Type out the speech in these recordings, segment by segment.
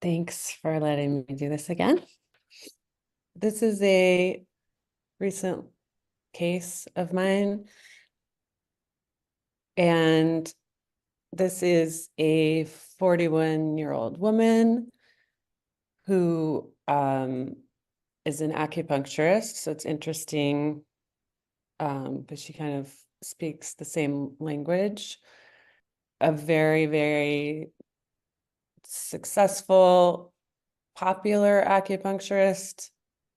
Thanks for letting me do this again. This is a recent case of mine, and this is a 41-year-old woman who is an acupuncturist. So it's interesting, but she kind of speaks the same language. A very, very successful, popular acupuncturist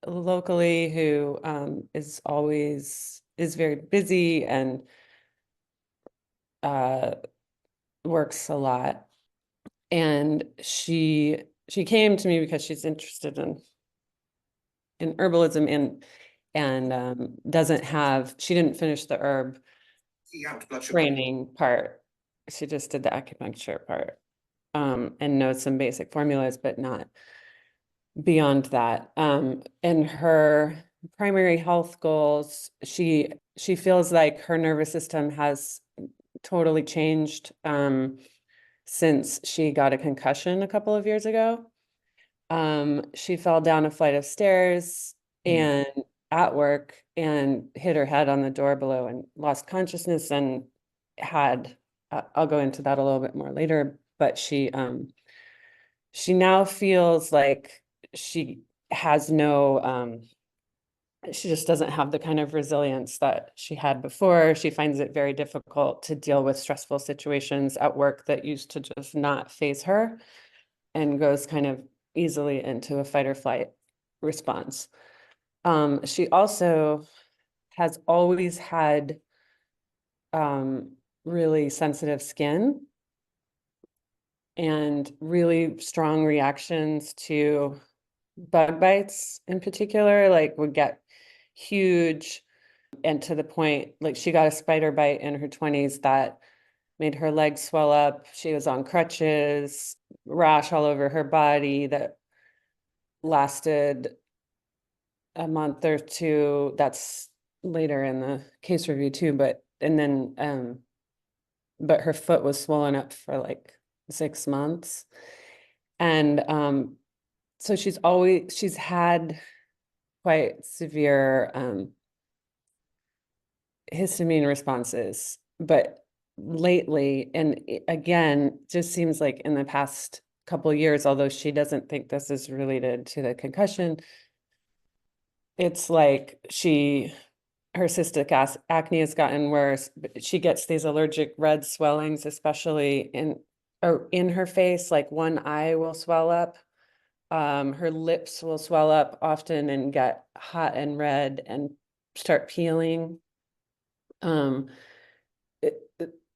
locally who is very busy and works a lot. And she came to me because she's interested in herbalism and she didn't finish the herb training part. She just did the acupuncture part, and knows some basic formulas, but not beyond that. And her primary health goals, she feels like her nervous system has totally changed since she got a concussion a couple of years ago. She fell down a flight of stairs and at work and hit her head on the door below and lost consciousness and had, I'll go into that a little bit more later, but she now feels like she has no, she just doesn't have the kind of resilience that she had before. She finds it very difficult to deal with stressful situations at work that used to just not faze her, and goes kind of easily into a fight or flight response. She also has always had really sensitive skin and really strong reactions to bug bites in particular, like would get huge, and to the point, like she got a spider bite in her 20s that made her legs swell up. She was on crutches, rash all over her body that lasted a month or two. That's later in the case review too, but her foot was swollen up for like 6 months. And so she's had quite severe histamine responses, but lately, and again, just seems like in the past couple of years, although she doesn't think this is related to the concussion, it's like her cystic acne has gotten worse. But she gets these allergic red swellings, especially in her face, like one eye will swell up. Her lips will swell up often and get hot and red and start peeling.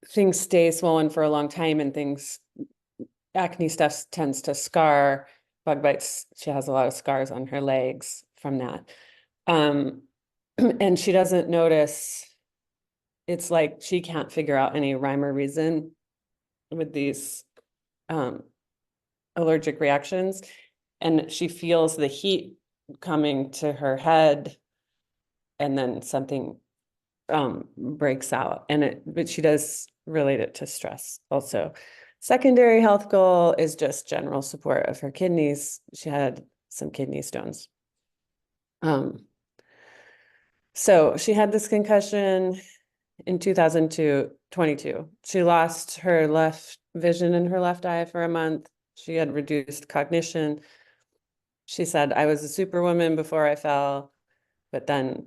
Things stay swollen for a long time, and acne stuff tends to scar. Bug bites, she has a lot of scars on her legs from that. And she doesn't notice, it's like she can't figure out any rhyme or reason with these allergic reactions. And she feels the heat coming to her head, and then something breaks out, but she does relate it to stress also. Secondary health goal is just general support of her kidneys. She had some kidney stones. So she had this concussion in 2022. She lost her left vision in her left eye for a month. She had reduced cognition. She said, I was a superwoman before I fell, but then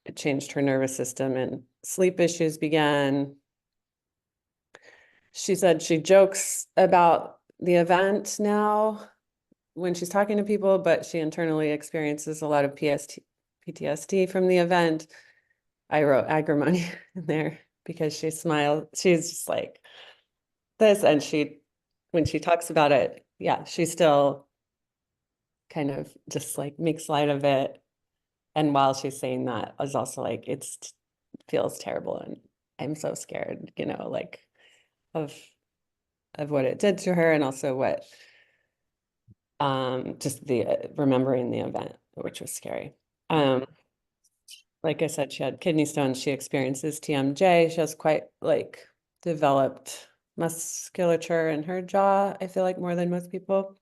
it changed her nervous system and sleep issues began. She said she jokes about the event now when she's talking to people, but she internally experiences a lot of PTSD from the event. I wrote agrimony in there because she smiled. She's just like this. And when she talks about it, yeah, she still kind of just like makes light of it. And while she's saying that, I was also like, it feels terrible. And I'm so scared, like of what it did to her, and also what just the remembering the event, which was scary. Like I said, she had kidney stones. She experiences TMJ. She has quite like developed musculature in her jaw, I feel like, more than most people.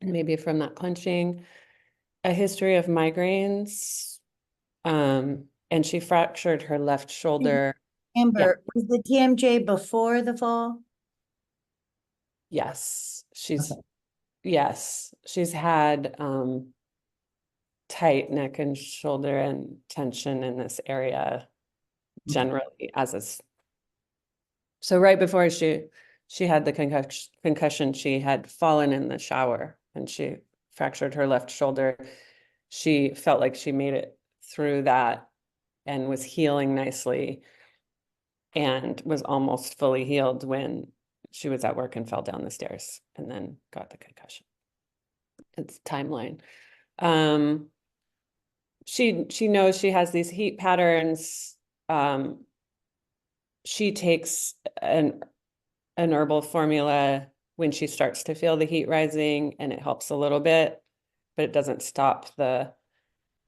maybe from that clenching, a history of migraines. And she fractured her left shoulder. Yeah, Amber, was the TMJ before the fall? yes. Okay. She's had tight neck and shoulder and tension in this area Okay. generally so right before she had the concussion, she had fallen in the shower and she fractured her left shoulder. She felt like she made it through that and was healing nicely and was almost fully healed when she was at work and fell down the stairs and then got the concussion. It's timeline. Um, she knows she has these heat patterns. She takes an herbal formula when she starts to feel the heat rising, and it helps a little bit, but it doesn't stop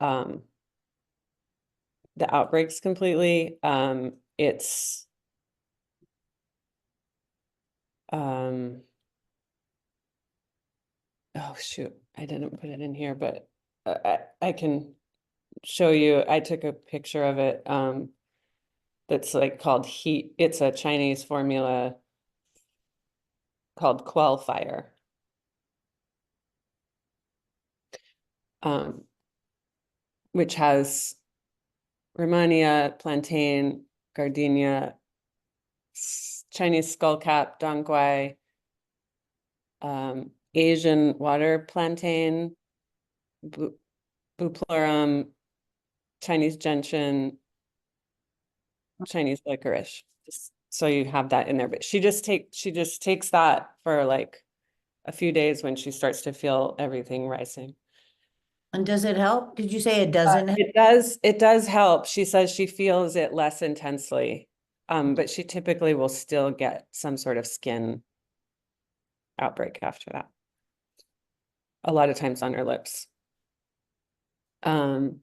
um the outbreaks completely. It's oh shoot, I didn't put it in here, but I can show you. I took a picture of it. That's like called heat. It's a Chinese formula called Quell Fire. Um, which has Rehmannia, plantain, gardenia, Chinese skullcap, dongguai, Asian water plantain, bupleurum, Chinese gentian, Chinese licorice. So you have that in there, but she just takes that for like a few days when she starts to feel everything rising. And does it help? Did you say it doesn't help? It does help. She says she feels it less intensely. But she typically will still get some sort of skin outbreak after that. A lot of times on her lips. Um,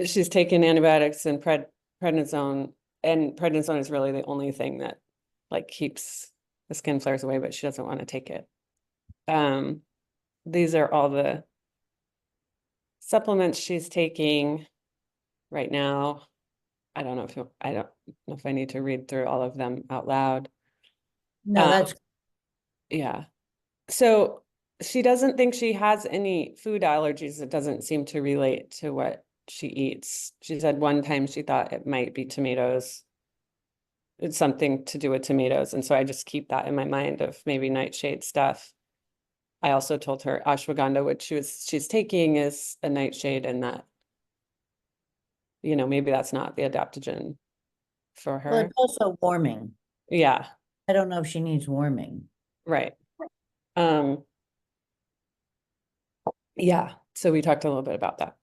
she's taken antibiotics and prednisone, and prednisone is really the only thing that like keeps the skin flares away, but she doesn't want to take it. These are all the supplements she's taking right now. I don't know if I need to read through all of them out loud. No, Um, that's yeah. So she doesn't think she has any food allergies. It doesn't seem to relate to what she eats. She said one time she thought it might be tomatoes. It's something to do with tomatoes. And so I just keep that in my mind of maybe nightshade stuff. I also told her ashwagandha, which she's taking, is a nightshade, and that, maybe that's not the adaptogen for well, her. it's also warming. Yeah, I don't know if she needs warming. right. Um, yeah. So we talked a little bit about that.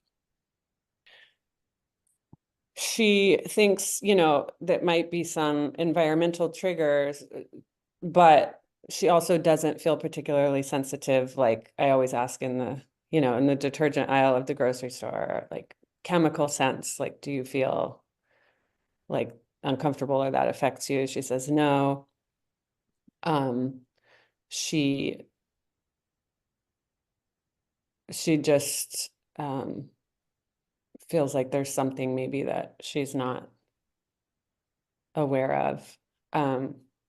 She thinks, that might be some environmental triggers, but she also doesn't feel particularly sensitive. Like I always ask in the detergent aisle of the grocery store, like chemical sense, like, do you feel like uncomfortable or that affects you? She says no. Um, she she just feels like there's something maybe that she's not aware of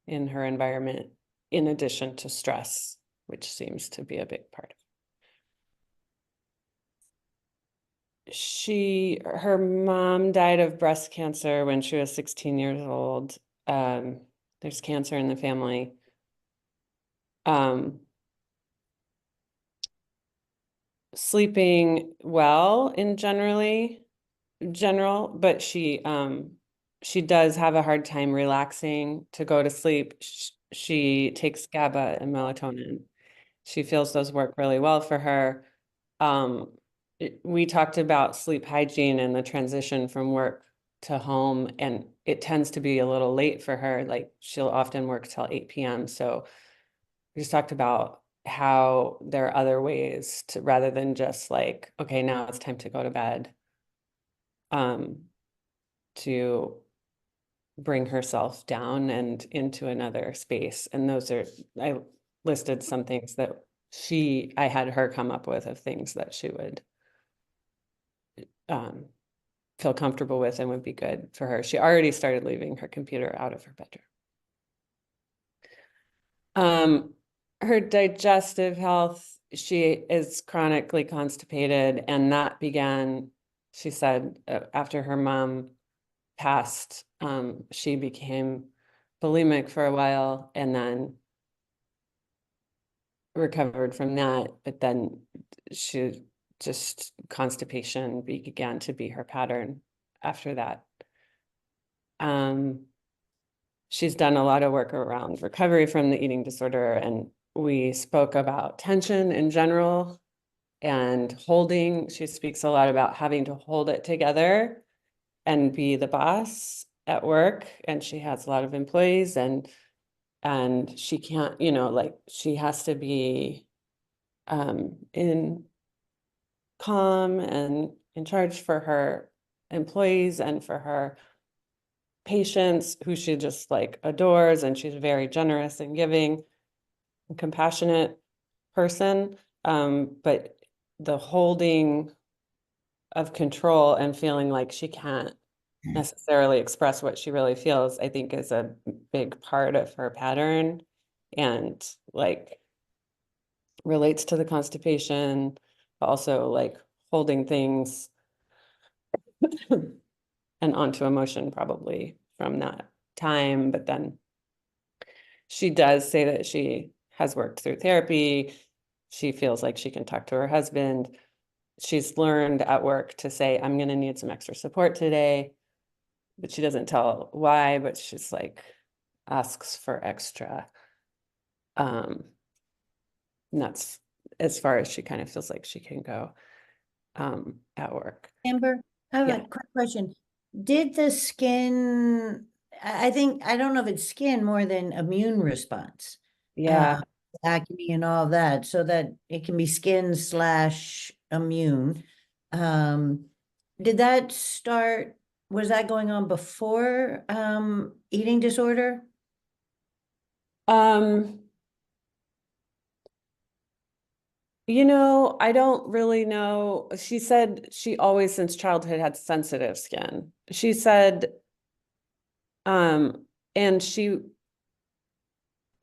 in her environment, in addition to stress, which seems to be a big part. Her mom died of breast cancer when she was 16 years old. There's cancer in the family. Sleeping well in general, but she does have a hard time relaxing to go to sleep. She takes GABA and melatonin. She feels those work really well for her. We talked about sleep hygiene and the transition from work to home, and it tends to be a little late for her. Like she'll often work till 8 p.m. So we just talked about how there are other ways to, rather than just like, okay, now it's time to go to bed, to bring herself down and into another space. And I listed some things that I had her come up with of things that she would um, feel comfortable with and would be good for her. She already started leaving her computer out of her bedroom. Her digestive health, she is chronically constipated, and that began, she said, after her mom passed, she became bulimic for a while and then recovered from that, but then she just constipation began to be her pattern after that. She's done a lot of work around recovery from the eating disorder, and we spoke about tension in general and holding. She speaks a lot about having to hold it together and be the boss at work, and she has a lot of employees, and she can't, like she has to be in calm and in charge for her employees and for her patients, who she just like adores, and she's very generous and giving and compassionate person. But the holding of control and feeling like she can't necessarily express what she really feels, I think is a big part of her pattern, and like relates to the constipation, but also like holding things and onto emotion probably from that time. But then she does say that she has worked through therapy. She feels like she can talk to her husband. She's learned at work to say, I'm going to need some extra support today, but she doesn't tell why, but she's like asks for extra. And that's as far as she kind of feels like she can go at work. Amber, I have a Yeah. quick question. Did the skin, I think, I don't know if it's skin more than immune response. Yeah. Acne and all that, so that it can be skin slash immune. Um, did that start, was that going on before eating disorder? Um, I don't really know. She said she always since childhood had sensitive skin. She said, and she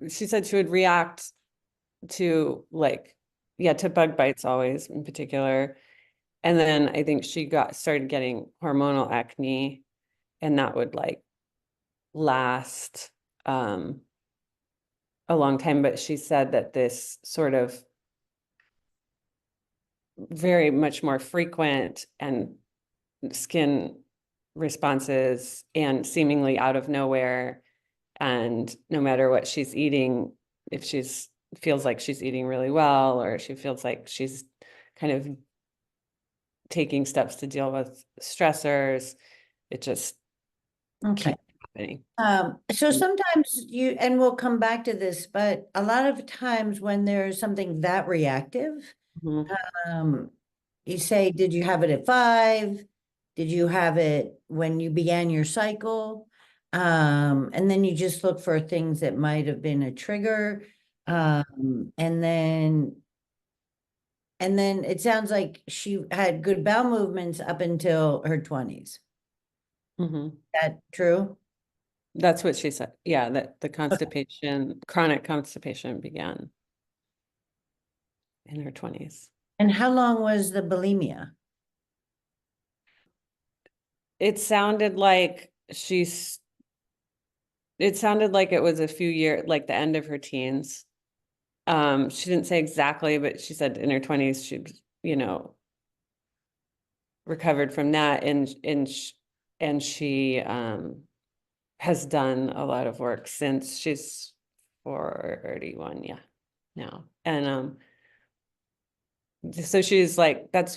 said she would react to like, yeah, to bug bites always in particular. And then I think she started getting hormonal acne, and that would like last a long time. But she said that this sort of very much more frequent and skin responses and seemingly out of nowhere, and no matter what she's eating, if she's feels like she's eating really well, or she feels like she's kind of taking steps to deal with stressors, it just Okay. keeps happening. So sometimes and we'll come back to this, but a lot of times when there's something that reactive, Mhm. um, you say, did you have it at 5? Did you have it when you began your cycle? And then you just look for things that might have been a trigger. And then it sounds like she had good bowel movements up until her 20s. Mhm. That true? That's what she said. Yeah, that the chronic constipation began in her 20s. And how long was the bulimia? It sounded like it sounded like it was a few years, like the end of her teens. She didn't say exactly, but she said in her 20s, recovered from that, and she has done a lot of work since. She's 41, yeah, now. And so she's like, that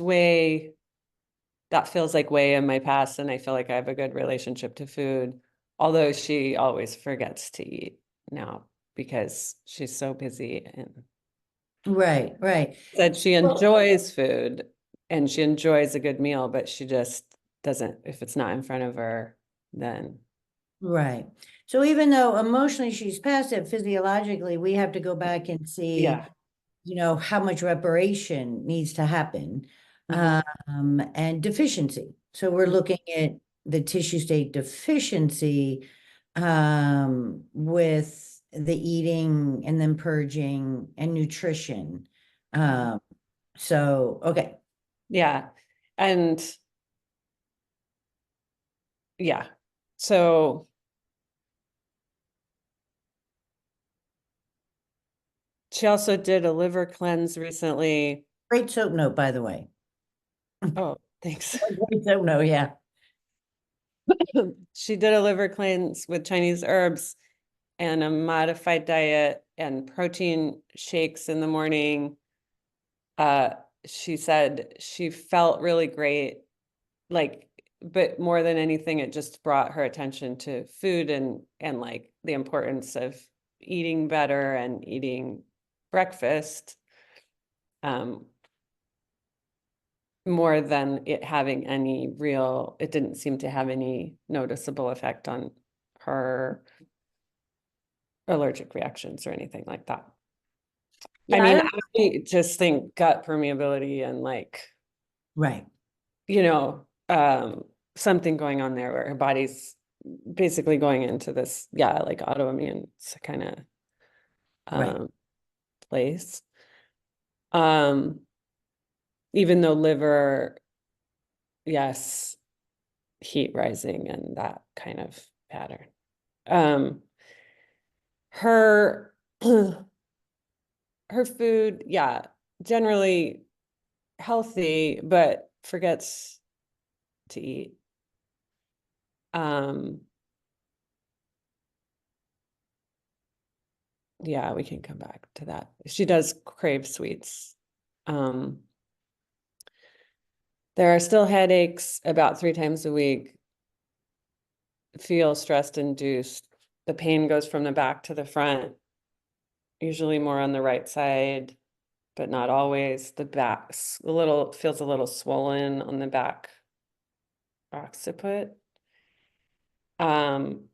feels like way in my past, and I feel like I have a good relationship to food, although she always forgets to eat now because she's so busy, and Right, right. said she Well, enjoys food and she enjoys a good meal, but she just doesn't, if it's not in front of her, then right. So even though emotionally she's passive, physiologically, we have to go back and see yeah. how much reparation needs to happen, Mhm. and deficiency. So we're looking at the tissue state deficiency, with the eating and then purging and nutrition. Um, so, okay. Yeah. And yeah. So she also did a liver cleanse recently. Great soap note, by the way. Oh, thanks. Great soap note, yeah. She did a liver cleanse with Chinese herbs and a modified diet and protein shakes in the morning. Uh, she said she felt really great, like, but more than anything, it just brought her attention to food and like the importance of eating better and eating breakfast. Um, more than it having any real, it didn't seem to have any noticeable effect on her allergic reactions or anything like that. I Yeah, I mean, don't, I just think gut permeability and like, right. you know, something going on there where her body's basically going into this, yeah, like autoimmune kind of Right. place. Um, even though liver, yes, heat rising and that kind of pattern. Um, her her food, yeah, generally healthy, but forgets to eat. Um, yeah, we can come back to that. She does crave sweets. Um, there are still headaches about 3 times a week, feel stressed induced. The pain goes from the back to the front, usually more on the right side, but not always. The back's a little, feels a little swollen on the back occiput.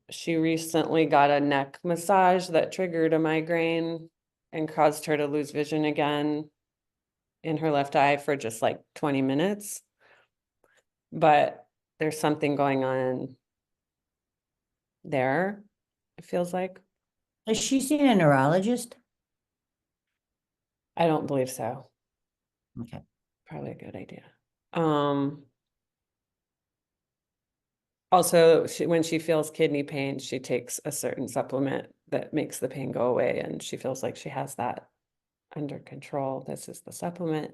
She recently got a neck massage that triggered a migraine and caused her to lose vision again in her left eye for just like 20 minutes. But there's something going on there, it feels like. Has she seen a neurologist? I don't believe so. Okay. Probably a good idea. Um, Also, when she feels kidney pain, she takes a certain supplement that makes the pain go away, and she feels like she has that under control. This is the supplement.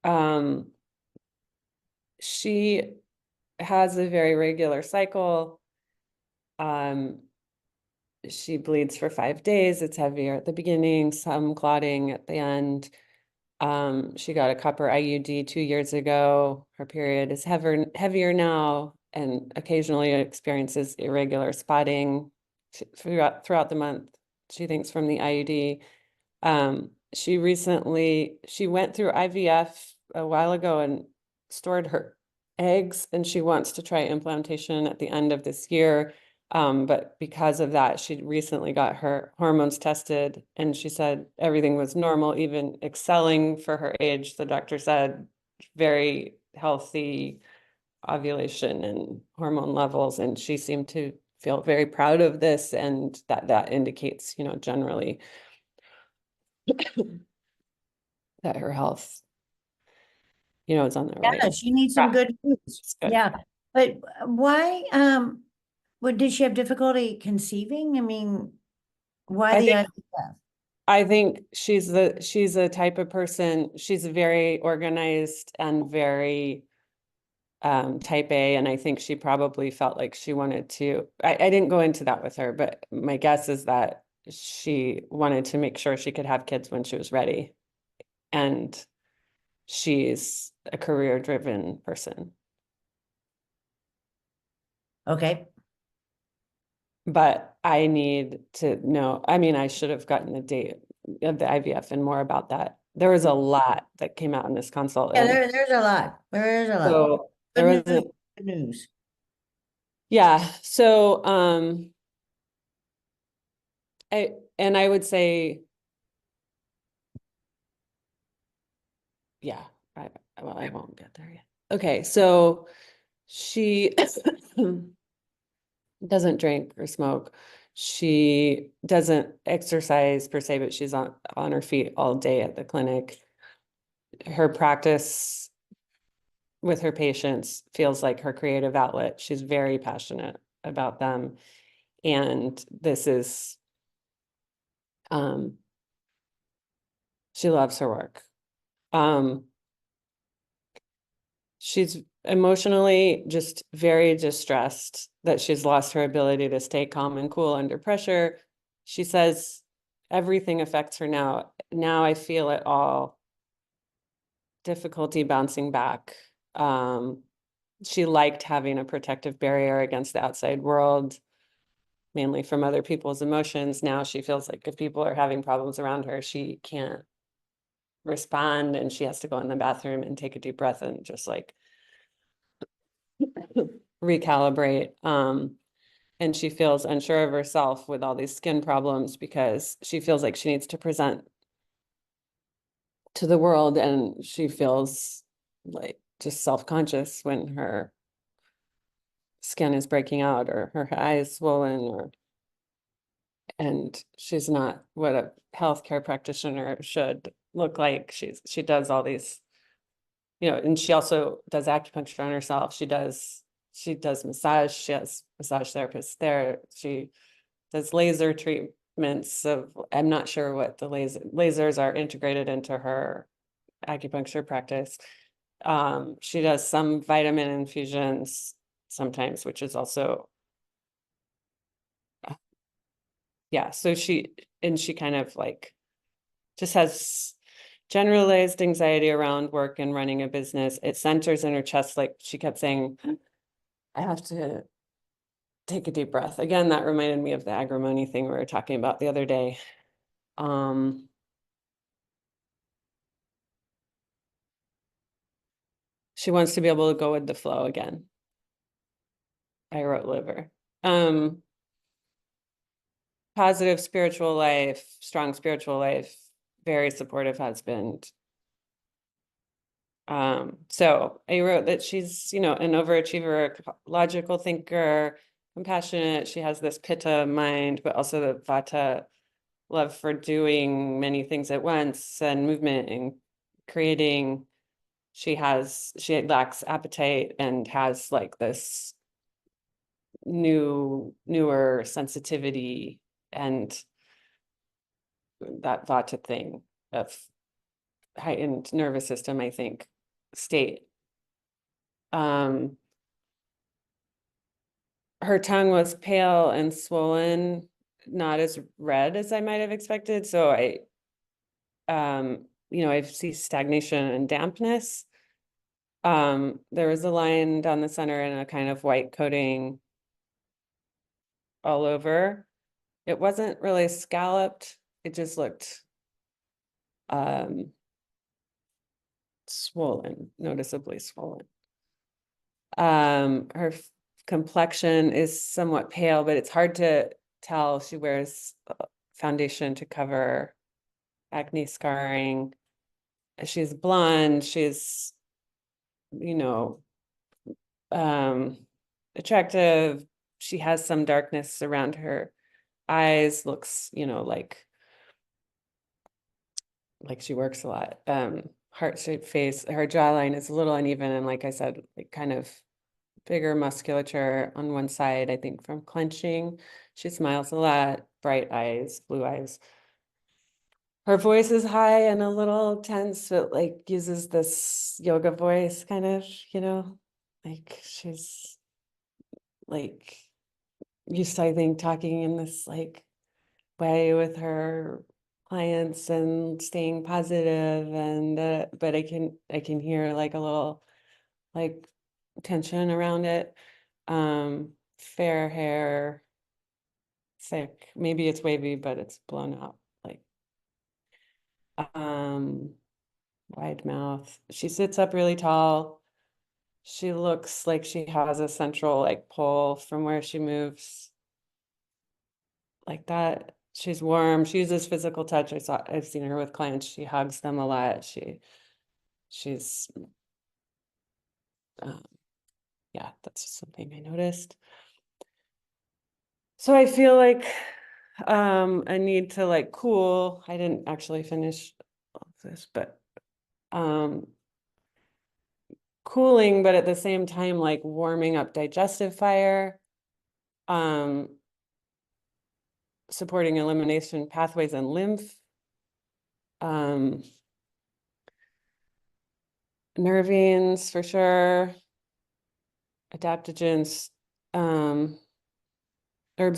Um, she has a very regular cycle. Um, she bleeds for 5 days. It's heavier at the beginning, some clotting at the end. She got a copper IUD 2 years ago. Her period is heavier now and occasionally experiences irregular spotting throughout the month. She thinks from the IUD. She went through IVF a while ago and stored her eggs, and she wants to try implantation at the end of this year. But because of that, she recently got her hormones tested, and she said everything was normal, even excelling for her age. The doctor said very healthy ovulation and hormone levels, and she seemed to feel very proud of this, and that indicates, generally that her health, is on the right Yeah, she needs some track. good news. It's good. Yeah. But why, what, did she have difficulty conceiving? I mean, why I the think IVF? I think she's a type of person, she's very organized and very type A, and I think she probably felt like she wanted to, I didn't go into that with her, but my guess is that she wanted to make sure she could have kids when she was ready. And she's a career-driven person. Okay. But I need to know, I mean, I should have gotten the date of the IVF and more about that. There was a lot that came out in this consult, Yeah, and there's a lot. There is a lot. so Good there news, wasn't, good news. yeah. So and I would say, yeah, well, I won't get there yet. Okay, so she doesn't drink or smoke. She doesn't exercise per se, but she's on her feet all day at the clinic. Her practice with her patients feels like her creative outlet. She's very passionate about them. And this is, she loves her work. She's emotionally just very distressed that she's lost her ability to stay calm and cool under pressure. She says everything affects her now. Now I feel it all. Difficulty bouncing back. She liked having a protective barrier against the outside world, mainly from other people's emotions. Now she feels like if people are having problems around her, she can't respond and she has to go in the bathroom and take a deep breath and just like recalibrate. And she feels unsure of herself with all these skin problems because she feels like she needs to present to the world, and she feels like just self-conscious when her skin is breaking out or her eyes swollen, or and she's not what a healthcare practitioner should look like. She does all these, and she also does acupuncture on herself. She does massage. She has massage therapists there. She does laser treatments of, I'm not sure what the lasers are integrated into her acupuncture practice. She does some vitamin infusions sometimes, which is also, yeah. So she kind of like just has generalized anxiety around work and running a business. It centers in her chest. Like she kept saying, I have to take a deep breath. Again, that reminded me of the agrimony thing we were talking about the other day. She wants to be able to go with the flow again. I wrote liver. Positive spiritual life, strong spiritual life, very supportive husband. So I wrote that she's, an overachiever, logical thinker, compassionate. She has this pitta mind, but also the vata love for doing many things at once and movement and creating. She lacks appetite and has like this newer sensitivity and that vata thing of heightened nervous system, I think, state. Her tongue was pale and swollen, not as red as I might have expected. So I see stagnation and dampness. There was a line down the center and a kind of white coating all over. It wasn't really scalloped. It just looked swollen, noticeably swollen. Her complexion is somewhat pale, but it's hard to tell. She wears foundation to cover acne scarring. She's blonde. She's, you know, attractive. She has some darkness around her eyes, looks, like she works a lot. Heart-shaped face. Her jawline is a little uneven, and like I said, like kind of bigger musculature on one side, I think from clenching. She smiles a lot, bright eyes, blue eyes. Her voice is high and a little tense, but like uses this yoga voice kind of, like she's like used to, I think, talking in this like way with her clients and staying positive, and but I can hear like a little like tension around it. Fair hair, thick, maybe it's wavy, but it's blown out, like um wide mouth. She sits up really tall. She looks like she has a central like pole from where she moves, like that. she's warm. She uses physical touch. I've seen her with clients. She hugs them a lot. She's yeah, that's something I noticed. So I feel like I need to like cool. I didn't actually finish all of this, but cooling, but at the same time, like warming up digestive fire, supporting elimination pathways and lymph, nervines for sure, adaptogens, herbs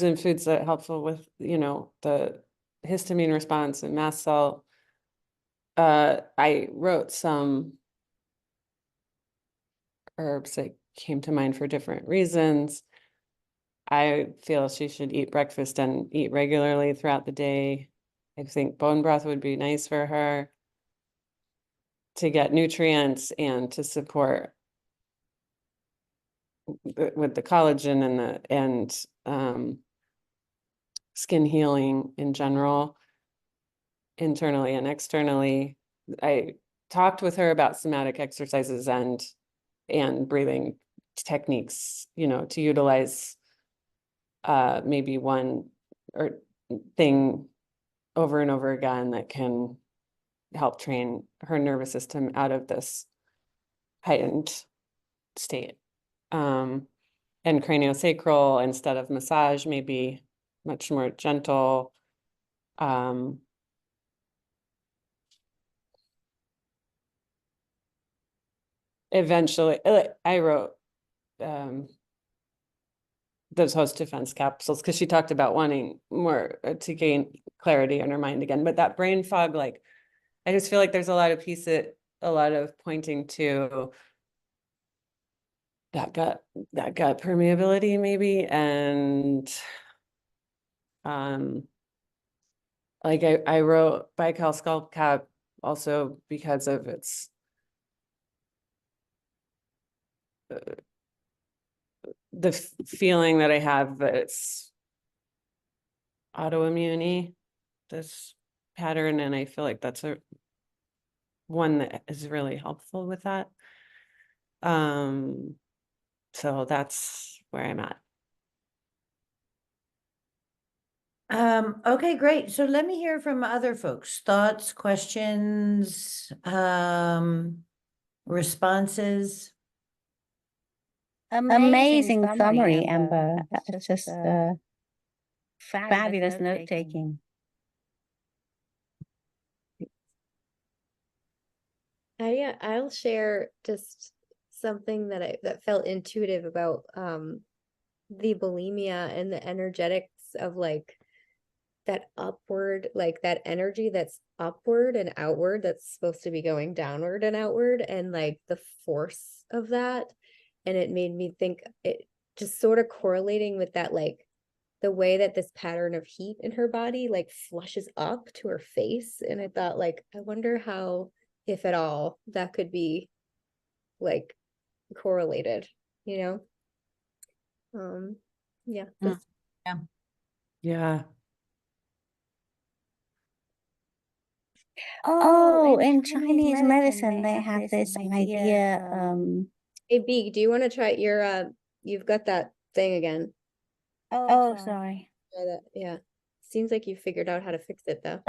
and foods that are helpful with, the histamine response and mast cell. I wrote some herbs that came to mind for different reasons. I feel she should eat breakfast and eat regularly throughout the day. I think bone broth would be nice for her to get nutrients and to support with the collagen and skin healing in general, internally and externally. I talked with her about somatic exercises and breathing techniques, to utilize maybe one or thing over and over again that can help train her nervous system out of this heightened state. And craniosacral instead of massage, maybe much more gentle. Eventually, I wrote those host defense capsules because she talked about wanting more to gain clarity in her mind again. But that brain fog, like, I just feel like there's a lot of pointing to that gut permeability maybe, and like I wrote Baikal skull cap also because of its the feeling that I have that it's autoimmune this pattern, and I feel like that's one that is really helpful with that. So that's where I'm at. Okay, great. So let me hear from other folks. Thoughts, questions, responses. Amazing summary, Amber. That was just fabulous note taking. I'll share just something that felt intuitive about the bulimia and the energetics of like that upward, like that energy that's upward and outward that's supposed to be going downward and outward, and like the force of that. And it made me think, it just sort of correlating with that, like the way that this pattern of heat in her body like flushes up to her face. And I thought, like, I wonder how, if at all, that could be like correlated, you know? Yeah, just Yeah. Oh, in Chinese medicine, they have this idea. hey B, do you want to try your you've got that thing again. Oh, sorry. Try that. Yeah. Seems like you figured out how to fix it though.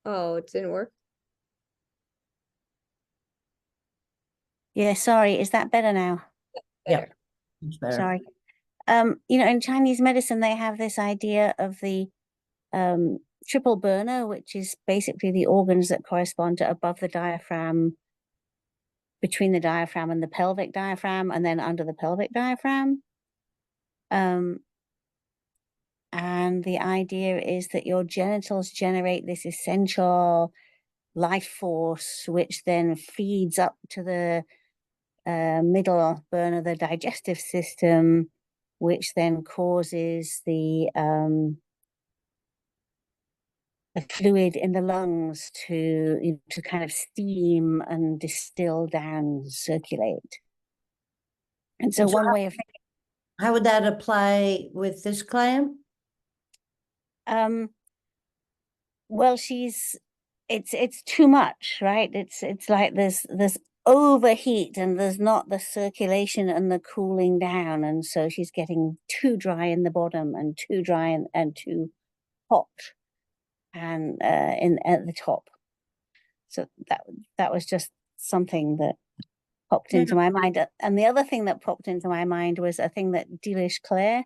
Oh, it didn't work. Yeah, sorry. Is that better now? Yeah. Better. Sorry. In Chinese medicine, they have this idea of the triple burner, which is basically the organs that correspond to above the diaphragm, between the diaphragm and the pelvic diaphragm, and then under the pelvic diaphragm. And the idea is that your genitals generate this essential life force, which then feeds up to the middle burner, the digestive system, which then causes the fluid in the lungs to kind of steam and distill down, circulate. And so And so one way of how would that apply with this client? well, it's too much, right? It's like there's overheat and there's not the circulation and the cooling down, and so she's getting too dry in the bottom and too dry and too hot and in at the top. So that was just something that popped Yeah. into my mind. And the other thing that popped into my mind was a thing that Delish Claire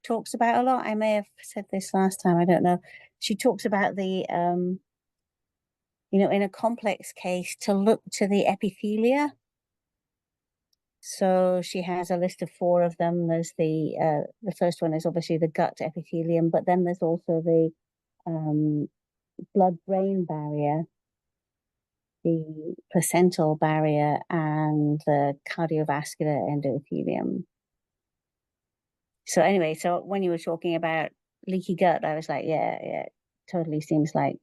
talks about a lot. I may have said this last time, I don't know. She talks about the in a complex case to look to the epithelia. So she has a list of 4 of them. There's the first one is obviously the gut epithelium, but then there's also the blood-brain barrier, the placental barrier, and the cardiovascular endothelium. So anyway, so when you were talking about leaky gut, I was like, yeah, totally seems like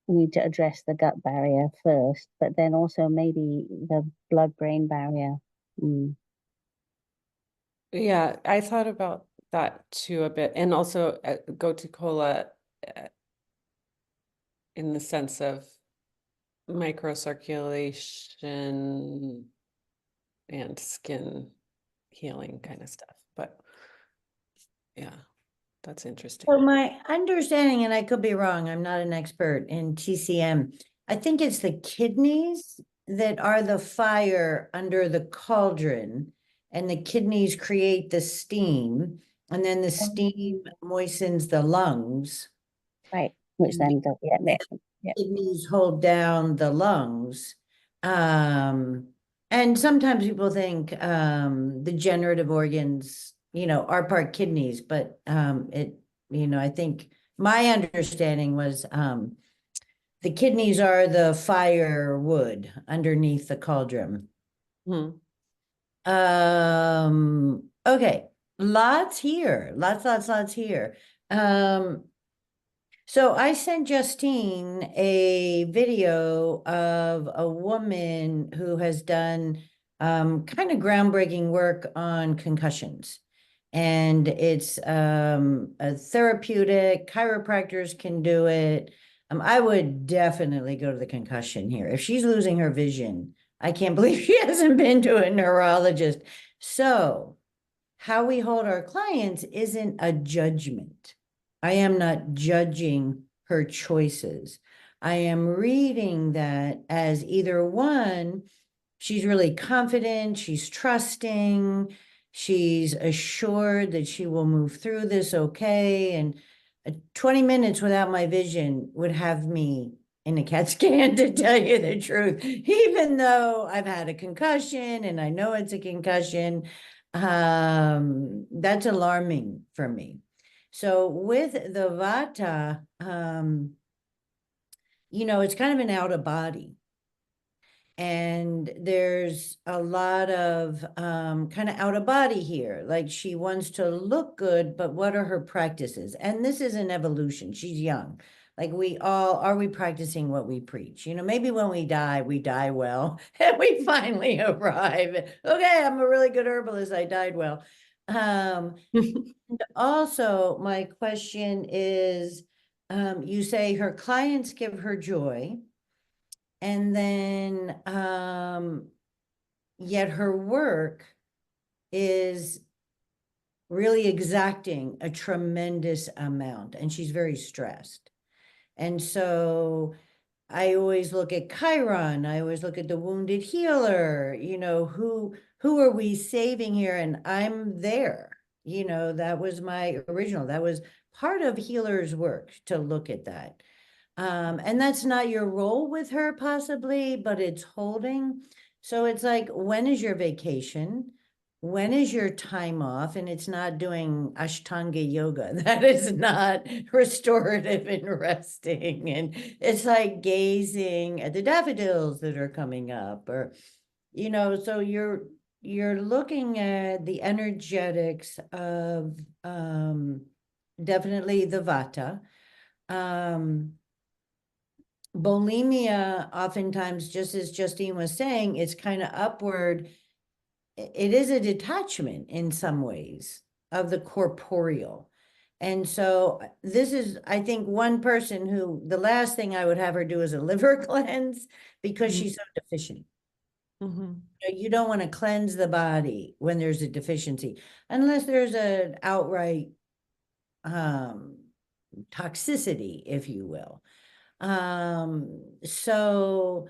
we need to address the gut barrier first, but then also maybe the blood-brain barrier. Yeah, I thought about that too a bit, and also goticola in the sense of microcirculation and skin healing kind of stuff. But yeah, that's interesting. So my understanding, and I could be wrong, I'm not an expert in TCM. I think it's the kidneys that are the fire under the cauldron, and the kidneys create the steam, and then the steam moistens the lungs. Right, which And then does, yeah. kidneys hold down the lungs. And sometimes people think the generative organs, are part kidneys, but I think my understanding was the kidneys are the firewood underneath the cauldron. Hmm. Okay, lots here, lots here. So I sent Justine a video of a woman who has done kind of groundbreaking work on concussions. And it's a therapeutic, chiropractors can do it. I would definitely go to the concussion here. If she's losing her vision, I can't believe she hasn't been to a neurologist. So how we hold our clients isn't a judgment. I am not judging her choices. I am reading that as either one, she's really confident, she's trusting, she's assured that she will move through this okay. And 20 minutes without my vision would have me in a CAT scan, to tell you the truth, even though I've had a concussion and I know it's a concussion. That's alarming for me. So with the Vata, it's kind of an out of body. And there's a lot of kind of out of body here. Like she wants to look good, but what are her practices? And this is an evolution. She's young. Like are we practicing what we preach? Maybe when we die well, and we finally arrive. Okay, I'm a really good herbalist. I died well. Also, my question is, you say her clients give her joy, and then yet her work is really exacting a tremendous amount, and she's very stressed. And so I always look at Chiron, I always look at the wounded healer, who are we saving here? And I'm there. That was my original, that was part of healer's work, to look at that. And that's not your role with her possibly, but it's holding. So it's like, when is your vacation? When is your time off? And it's not doing Ashtanga yoga. That is not restorative and resting. And it's like gazing at the daffodils that are coming up, or, so you're looking at the energetics of definitely the Vata. Bulimia, oftentimes, just as Justine was saying, it's kind of upward. it is a detachment in some ways of the corporeal. And so this is, I think, one person who, the last thing I would have her do is a liver cleanse because Mhm. she's so deficient. Mhm. You don't want to cleanse the body when there's a deficiency, unless there's an outright toxicity, if you will. So,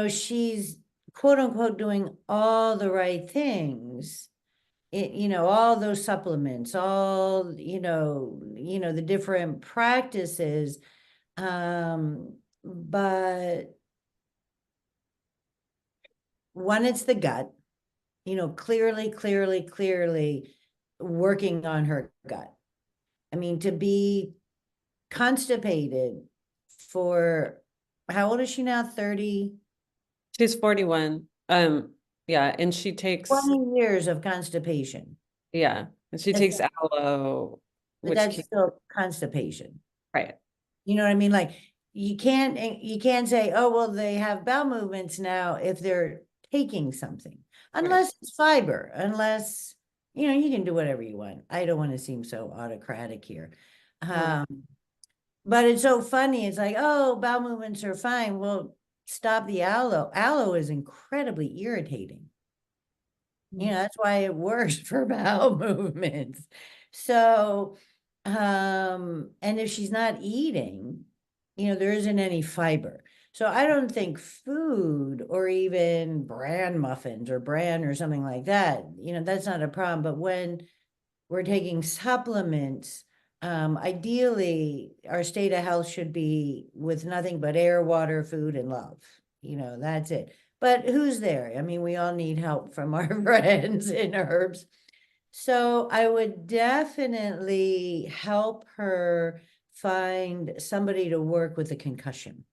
she's quote unquote doing all the right things. All those supplements, all, the different practices. But one, it's the gut, clearly working on her gut. I mean, to be constipated for, how old is she now? 30, She's 41. Yeah, and she takes 20 years of constipation. yeah, and she That's- takes aloe, But which that's can, still constipation. right. You know what I mean? Like, you can't say, oh, well, they have bowel movements now if they're taking something. Unless it's fiber, unless, you can do whatever you want. I don't want to seem so autocratic here. No. But it's so funny. It's like, oh, bowel movements are fine. Well, stop the aloe. Aloe is incredibly irritating. That's why it works for bowel movements. So, and if she's not eating, there isn't any fiber. So I don't think food or even bran muffins or bran or something like that, that's not a problem. But when we're taking supplements, ideally our state of health should be with nothing but air, water, food, and love. That's it. But who's there? I mean, we all need help from our friends in herbs. So I would definitely help her find somebody to work with a concussion,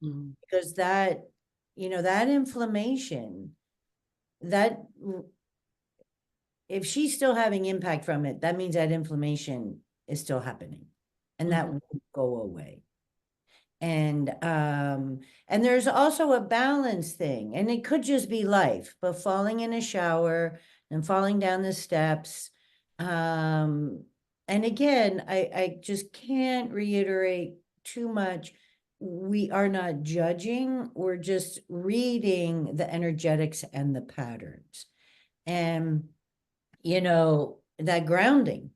Mhm. because that, that inflammation, that if she's still having impact from it, that means that inflammation is still happening and that won't go away. And there's also a balance thing, and it could just be life, but falling in a shower and falling down the steps. And again, I just can't reiterate too much. We are not judging, we're just reading the energetics and the patterns. And, that grounding,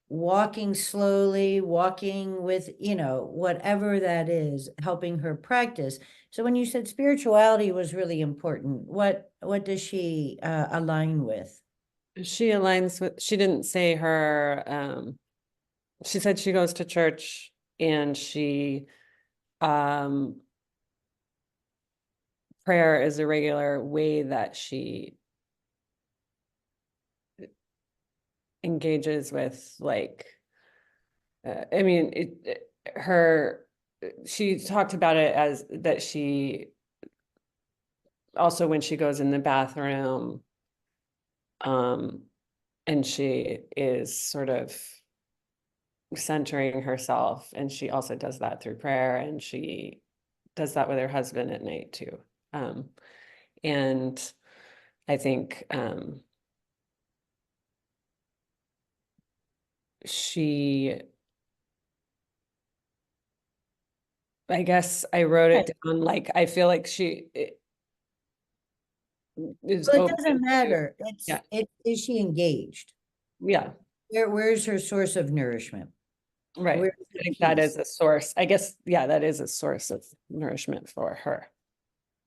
walking slowly, walking with, whatever that is, helping her practice. So when you said spirituality was really important, what does she align with? She aligns with, she didn't say her, she said she goes to church and um, prayer is a regular way that she engages with, like, I mean, she talked about it as that she also, when she goes in the bathroom, um, and she is sort of centering herself, and she also does that through prayer, and she does that with her husband at night too. And I think she, I guess I wrote it down, like, I feel like she is Well, it open doesn't to, matter. yeah, Is she engaged? yeah, Where's her source of nourishment? right. Where's I the think that is peace? a source, I guess, yeah, that is a source of nourishment for her.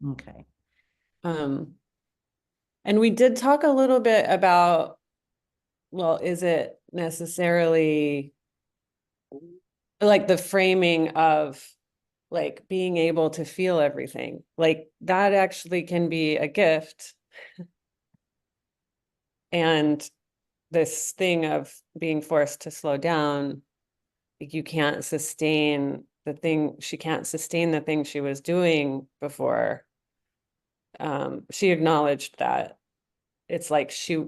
Okay. Um, and we did talk a little bit about, well, is it necessarily like the framing of like being able to feel everything, like that actually can be a gift. And this thing of being forced to slow down, like you can't sustain the thing, she can't sustain the thing she was doing before. She acknowledged that it's like she,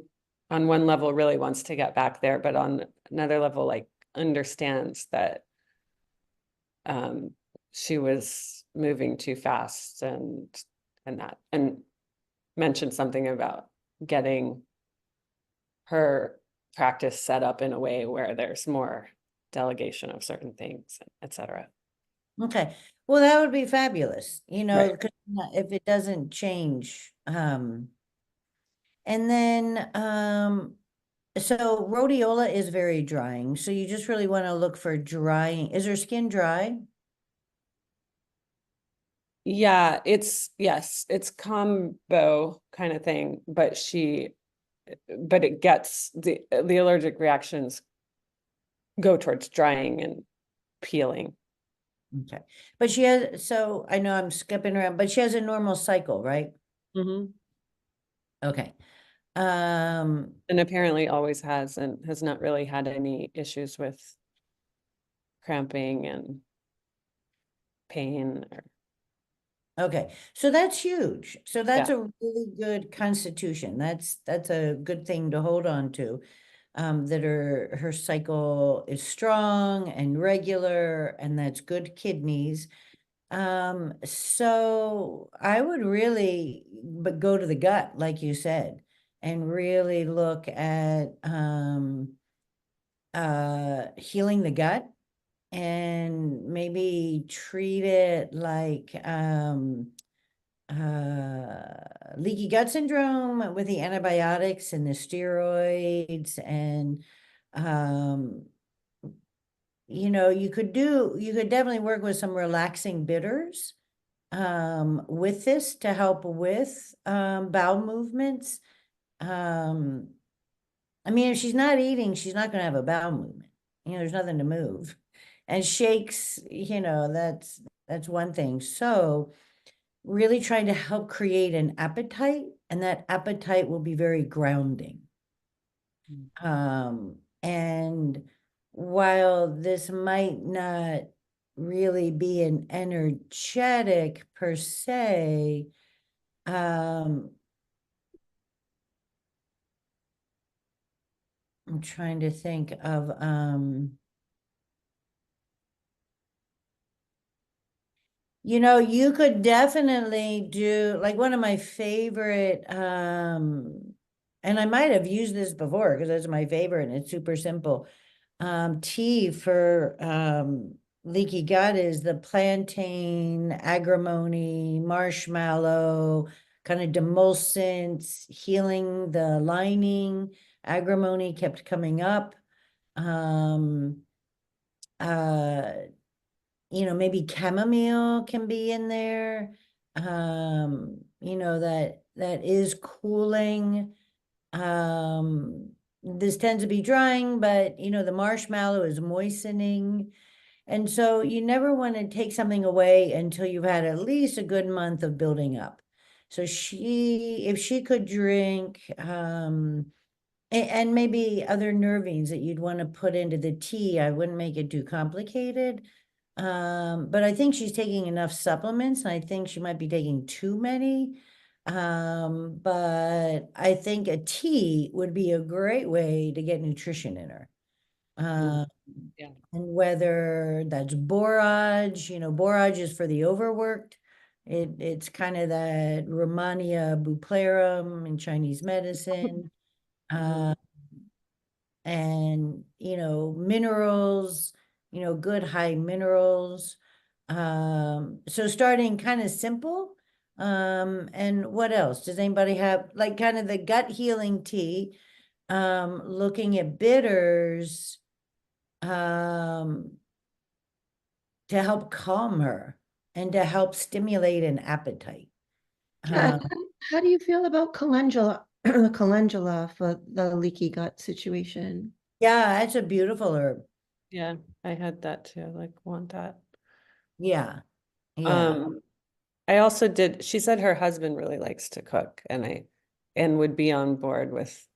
on one level, really wants to get back there, but on another level, like understands that she was moving too fast and that, and mentioned something about getting her practice set up in a way where there's more delegation of certain things, et cetera. Okay, well, that would be fabulous, you know, Right. 'cause if it doesn't change, and then, so rhodiola is very drying, so you just really want to look for drying. Is her skin dry? Yeah, yes, it's combo kind of thing, but it gets the allergic reactions go towards drying and peeling. Okay, but she has, so I know I'm skipping around, but she has a normal cycle, right? Okay. And apparently always has, and has not really had any issues with cramping and pain or, Okay, so that's huge. So that's yeah. a really good constitution. That's a good thing to hold on to. That her cycle is strong and regular, and that's good kidneys. So I would really, but go to the gut, like you said, and really look at healing the gut, and maybe treat it like leaky gut syndrome with the antibiotics and the steroids, and um you know, you could definitely work with some relaxing bitters with this to help with bowel movements. um I mean, if she's not eating, she's not going to have a bowel movement. You know, there's nothing to move. And shakes, you know, that's one thing. So really trying to help create an appetite, and that appetite will be very grounding. And while this might not really be an energetic per se, um, I'm trying to think of, you know, you could definitely do like one of my favorite, and I might have used this before because it's my favorite and it's super simple. Tea for leaky gut is the plantain, agrimony, marshmallow, kind of demulcent, healing the lining. Agrimony kept coming up. Um, uh, you know, maybe chamomile can be in there. You know, that is cooling. This tends to be drying, but you know, the marshmallow is moistening. And so you never want to take something away until you've had at least a good month of building up. So if she could drink, and maybe other nervines that you'd want to put into the tea, I wouldn't make it too complicated. But I think she's taking enough supplements, and I think she might be taking too many. But I think a tea would be a great way to get nutrition in her. Um, Yeah. and whether that's borage, you know, borage is for the overworked. It's kind of that Rhamania buplarum in Chinese medicine. Uh, and, you know, minerals, you know, good high minerals. So starting kind of simple. And what else? Does anybody have like kind of the gut healing tea? Looking at bitters, um, to help calm her and to help stimulate an appetite. Yeah, Um, how do you feel about calendula, calendula for the leaky gut situation? yeah, that's a beautiful herb. Yeah, I had that too, like want that. Yeah, yeah. I also she said her husband really likes to cook, and would be on board with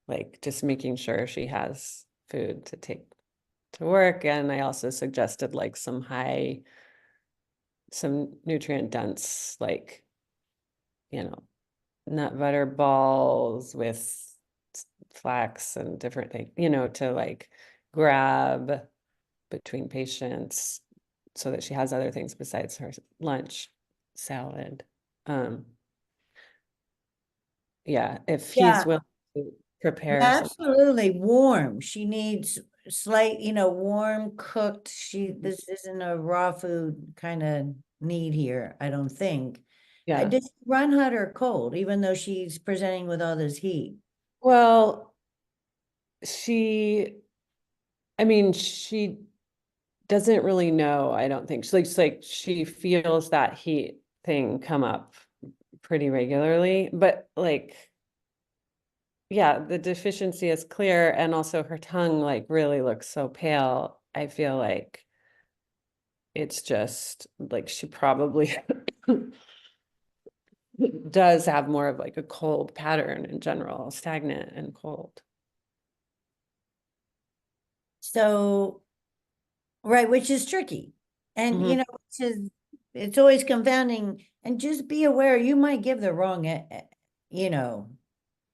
like just making sure she has food to take to work. And I also suggested like some nutrient dense, like, you know, nut butter balls with flax and different things, you know, to like grab between patients so that she has other things besides her lunch salad. yeah, if Yeah. he's willing to prepare some. Absolutely warm. She needs slight, warm cooked. This isn't a raw food kind of need here, I don't think. Yeah. Does she run hot or cold, even though she's presenting with all this heat? Well, she, I mean, she doesn't really know, I don't think. She's like she feels that heat thing come up pretty regularly, but like, yeah, the deficiency is clear, and also her tongue like really looks so pale. I feel like it's just like she probably does have more of like a cold pattern in general, stagnant and cold. So, right, which is tricky. And, Mhm. it's always confounding. And just be aware, you might give the wrong, you know,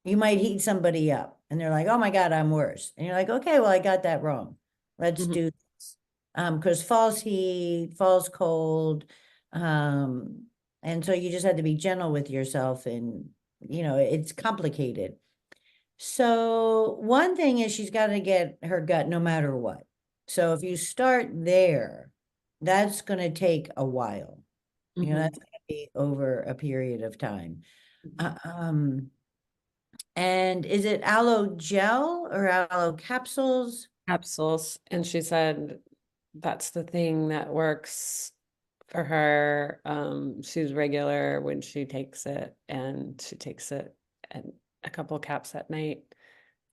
you might heat somebody up and they're like, oh my God, I'm worse. And you're like, okay, well, I got that wrong. Let's Mhm. do this. Because false heat, false cold. And so you just had to be gentle with yourself, and, it's complicated. So one thing is she's got to get her gut no matter what. So if you start there, that's going to take a while. Mhm. That's going to be over a period of time. Mhm. And is it aloe gel or aloe capsules? Capsules, and she said that's the thing that works for her. She's regular when she takes it, and she takes it and a couple caps at night.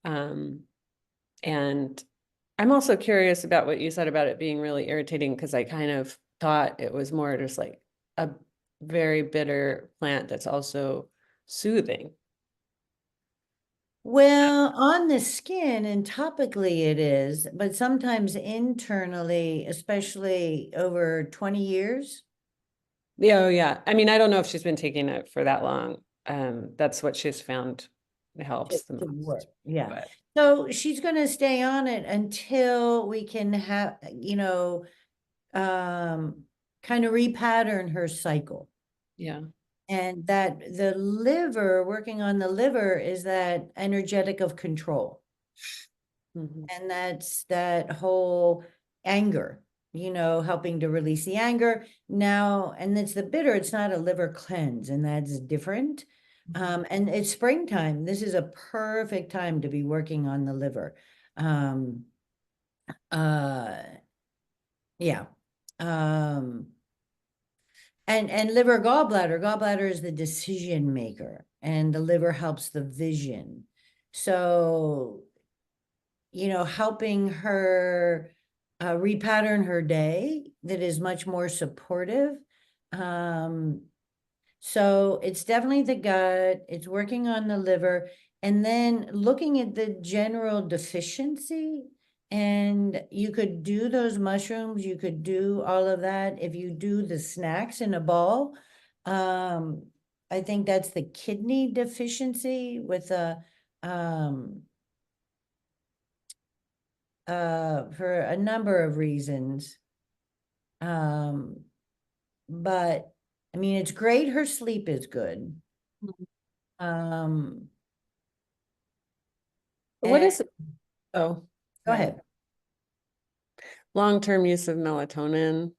And I'm also curious about what you said about it being really irritating, because I kind of thought it was more just like a very bitter plant that's also soothing. Well, on the skin and topically it is, but sometimes internally, especially over 20 years. Yeah, oh yeah. I mean, I don't know if she's been taking it for that long. That's what she's found helps the To work. most. Yeah. But So she's going to stay on it until we can have, kind of repattern her cycle. yeah. And that the liver, working on the liver, is that energetic of control. Mhm. And that's that whole anger, helping to release the anger now. And it's the bitter, it's not a liver cleanse, and that's different. And it's springtime. This is a perfect time to be working on the liver. Um, uh, yeah. And liver, gallbladder is the decision maker, and the liver helps the vision. So, helping her repattern her day that is much more supportive. So it's definitely the gut, it's working on the liver, and then looking at the general deficiency. And you could do those mushrooms, you could do all of that if you do the snacks in a ball. I think that's the kidney deficiency with for a number of reasons. But I mean, it's great her sleep is good. Um, What and is, oh, go ahead. long-term use of melatonin?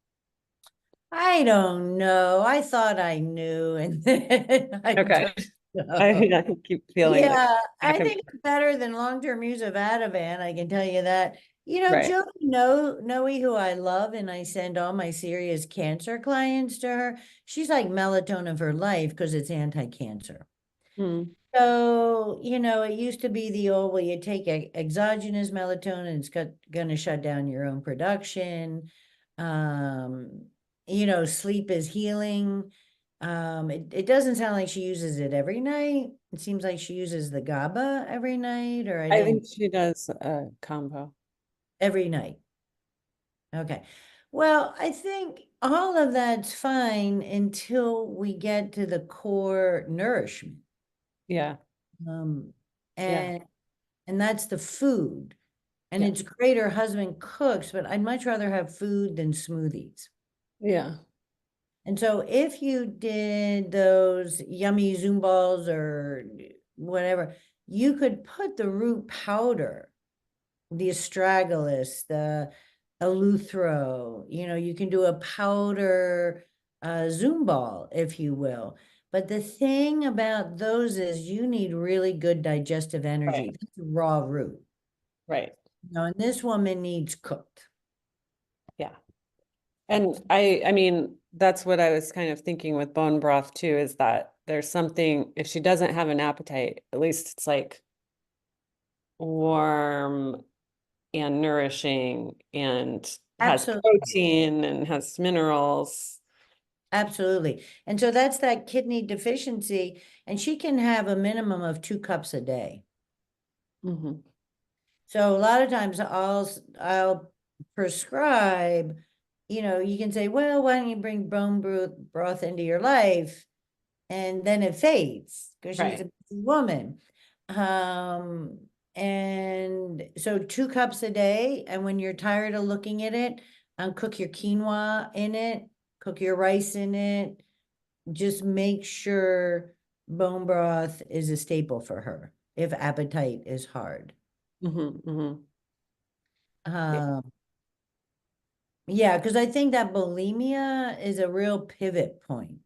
I don't know. I thought I knew, and then I Okay. don't I know. I keep feeling like Yeah, back I and think it's better than long-term use of Ativan, I can tell you that. right. Jody Noe, who I love, and I send all my serious cancer clients to her. She's like melatonin for life because it's anti-cancer. Hmm. So, it used to be the old, well, you take exogenous melatonin, it's gonna shut down your own production. Sleep is healing. It doesn't sound like she uses it every night. It seems like she uses the GABA every night, or I I think didn't, she does a combo. every night. Okay. Well, I think all of that's fine until we get to the core nourishment. Yeah, Um, yeah, and that's the food. And yeah, it's great her husband cooks, but I'd much rather have food than smoothies. yeah. And so if you did those yummy Zoom balls or whatever, you could put the root powder, the astragalus, the eleuthero, you can do a powder Zoom ball, if you will. But the thing about those is you need really good digestive energy. Right. That's raw root. Right. And this woman needs cooked. Yeah. And I mean, that's what I was kind of thinking with bone broth too, is that there's something, if she doesn't have an appetite, at least it's like warm and nourishing and has Absolutely. protein and has minerals. Absolutely. And so that's that kidney deficiency. And she can have a minimum of 2 cups a day. Mhm. So a lot of times I'll prescribe, you can say, well, why don't you bring broth into your life? And then it fades because she's a Right. busy woman. And so 2 cups a day. And when you're tired of looking at it, cook your quinoa in it, cook your rice in it. Just make sure bone broth is a staple for her if appetite is hard. Mhm, mhm. Yeah, because I think that bulimia is a real pivot point.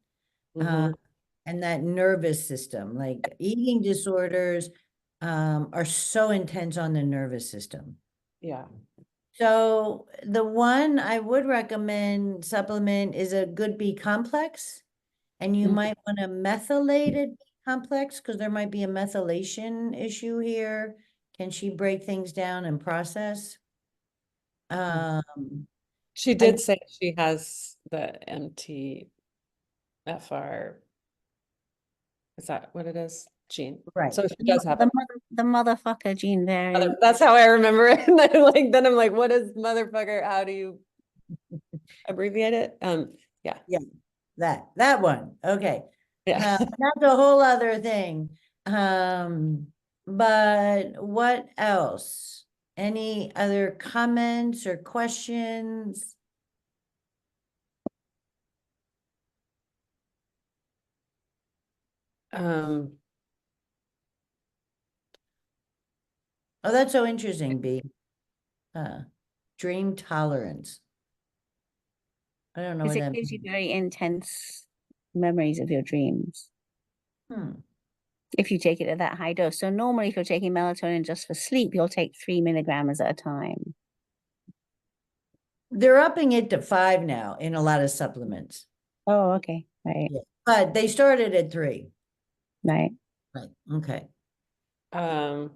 Mhm. And that nervous system, like eating disorders, are so intense on the nervous system. Yeah. So the one I would recommend supplement is a good B complex. And you Mhm. might want a methylated B complex because there might be a methylation issue here. Can she break things down and process? She I did say she has the MTFR. Is that what it is? Gene. Right. So she does have The, it. the motherfucker gene variant. That's how I remember it. And then I'm like, what is motherfucker? How do you abbreviate it? Yeah. Yeah, that one. Okay. Yeah. That's a whole other thing. But what else? Any other comments or questions? Um, Oh, that's so interesting, B. Dream tolerance. I don't know Because what it that gives you means. very intense memories of your dreams Hmm. if you take it at that high dose. So normally if you're taking melatonin just for sleep, you'll take 3 milligrams at a time. They're upping it to 5 now in a lot of supplements. Oh, okay. Right. Yeah. But they started at 3. Right. Right. Okay. um,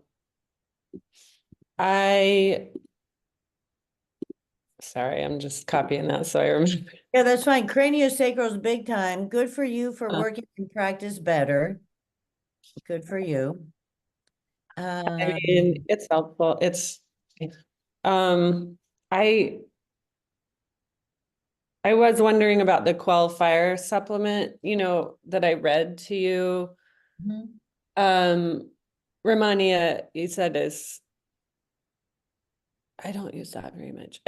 I, sorry, I'm just copying that so I remember. Yeah, that's fine. Craniosacral is big time. Good for you for Uh. working in practice better. Good for you. I mean, it's helpful. Um, I I was wondering about the Quell Fire supplement, that I read to you. Mhm. Romania, you said I don't use that very much.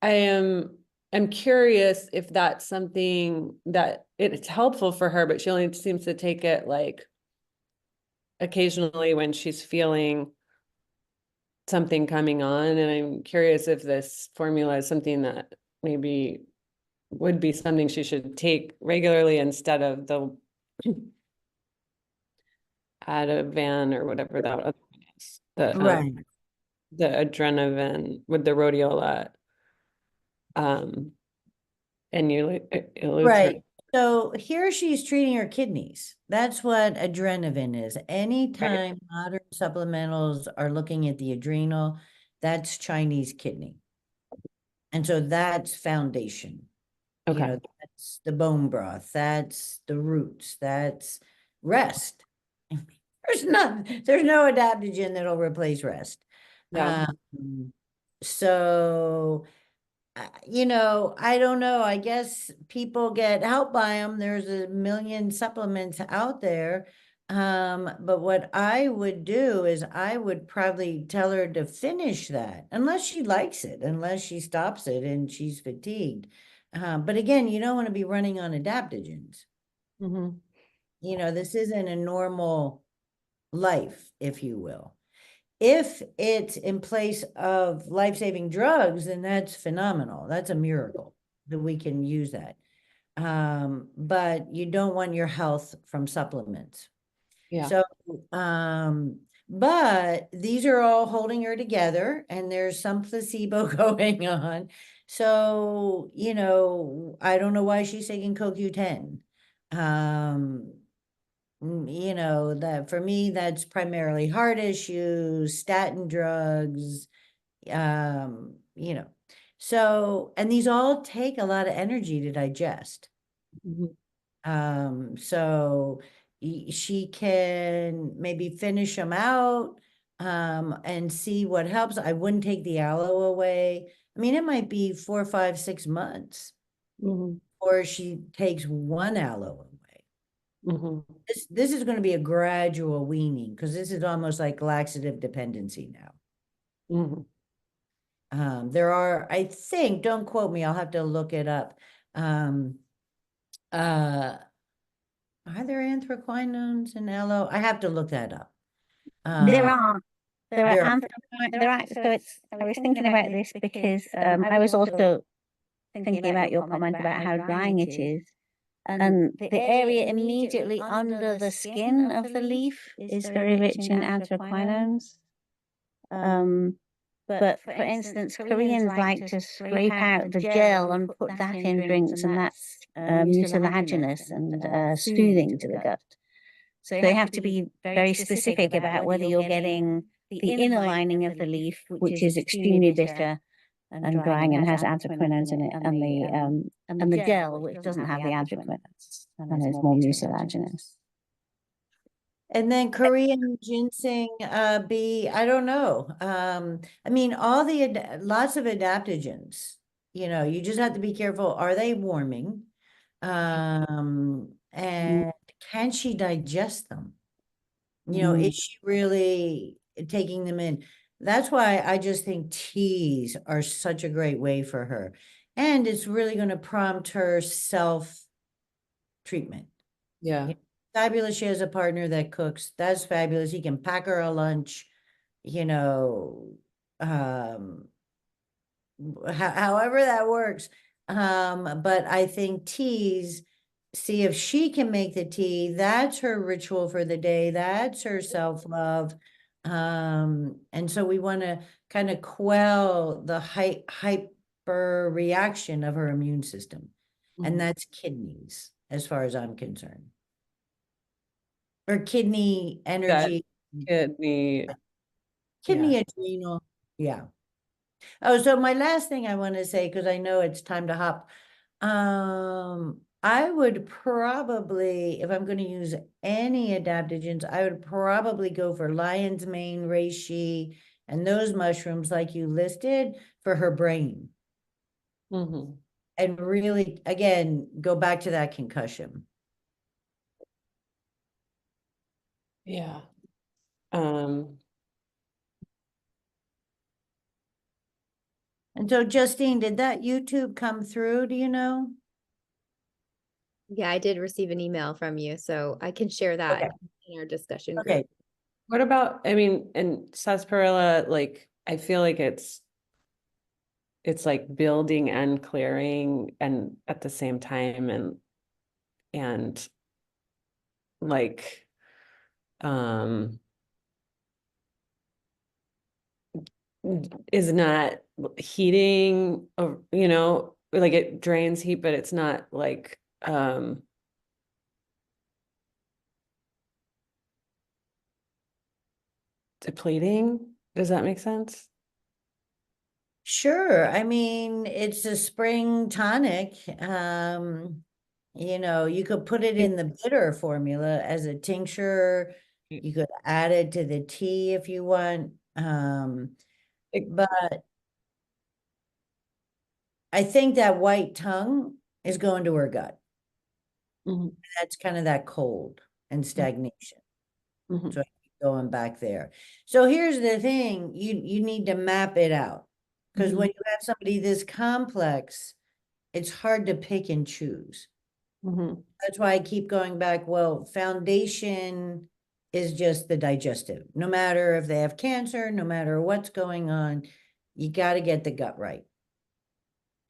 I'm curious if that's something that it's helpful for her, but she only seems to take it like occasionally when she's feeling something coming on. And I'm curious if this formula is something that maybe would be something she should take regularly instead of the Ativan or whatever that other one is. Right, The Adrenavan with the rhodiola. Um, and you allude right. So here she's treating her kidneys. That's what adrenaline is. Anytime modern supplementals are looking at the adrenal, that's Chinese kidney. And so that's foundation. Okay. That's the bone broth, that's the roots, that's rest. There's no adaptogen that'll replace rest. Yeah. So, I don't know. I guess people get help by them. There's a million supplements out there. But what I would do is I would probably tell her to finish that unless she likes it, unless she stops it and she's fatigued. But again, you don't want to be running on adaptogens. Mhm. This isn't a normal life, if you will. If it's in place of life-saving drugs, then that's phenomenal. That's a miracle that we can use that. But you don't want your health from supplements. Yeah. So, but these are all holding her together and there's some placebo going on. So, you know, I don't know why she's taking CoQ10. You know, that for me, that's primarily heart issues, statin drugs, you know. So, and these all take a lot of energy to digest. Mhm. So she can maybe finish them out, and see what helps. I wouldn't take the aloe away. I mean, it might be 4, 5, 6 months, Mhm. or she takes one aloe away. Mhm. This is going to be a gradual weaning, because this is almost like laxative dependency now. Mhm. There are, I think, don't quote me, I'll have to look it up. Are there anthraquinones in aloe? I have to look that up. There Uh, are. there are. So it's, I was thinking about this because I was also thinking about your comment about how drying it is. And the area immediately under the skin of the leaf is very rich in anthraquinones. But for instance, Koreans like to scrape out the gel and put that in drinks, and that's mucilaginous and soothing to the gut. So you have to be very specific about whether you're getting the inner lining of the leaf, which is extremely bitter and drying and has anthraquinones in it, and the gel, which doesn't have the anthraquinones and is more mucilaginous. And then Korean ginseng, I don't know. I mean, lots of adaptogens, you know, you just have to be careful. Are they warming? And can she digest them? You know, is she really taking them in? That's why I just think teas are such a great way for her. And it's really going to prompt her self-treatment. Yeah. Fabulous. She has a partner that cooks. That's fabulous. He can pack her a lunch, you know, however that works. But I think teas, see if she can make the tea. That's her ritual for the day. That's her self-love. And so we want to kind of quell the hyper reaction of her immune system. And Mhm. that's kidneys, as far as I'm concerned. Or kidney energy, Kidney. kidney Yeah. adrenal. Yeah. Oh, so my last thing I want to say, because I know it's time to hop. I would probably, if I'm going to use any adaptogens, I would probably go for lion's mane, reishi, and those mushrooms like you listed for her brain. Mhm. And really, again, go back to that concussion. Yeah. Um, And so Justine, did that YouTube come through? Do you know? Yeah, I did receive an email from you, so I can share that Okay. in our discussion group. Okay. what about, I mean, in sarsaparilla, like, I feel like it's like building and clearing and at the same time, and like, um, is not heating, or, you know, like it drains heat, but it's not like, depleting. Does that make sense? Sure. I mean, it's a spring tonic. You know, you could put it in the bitter formula as a tincture. You could add it to the tea if you want. But I think that white tongue is going to her gut. Mhm. That's kind of that cold and stagnation. Mhm. So I keep going back there. So here's the thing, you need to map it out. Because when Mhm. you have somebody this complex, it's hard to pick and choose. Mhm. That's why I keep going back. Well, foundation is just the digestive. No matter if they have cancer, no matter what's going on, you got to get the gut right.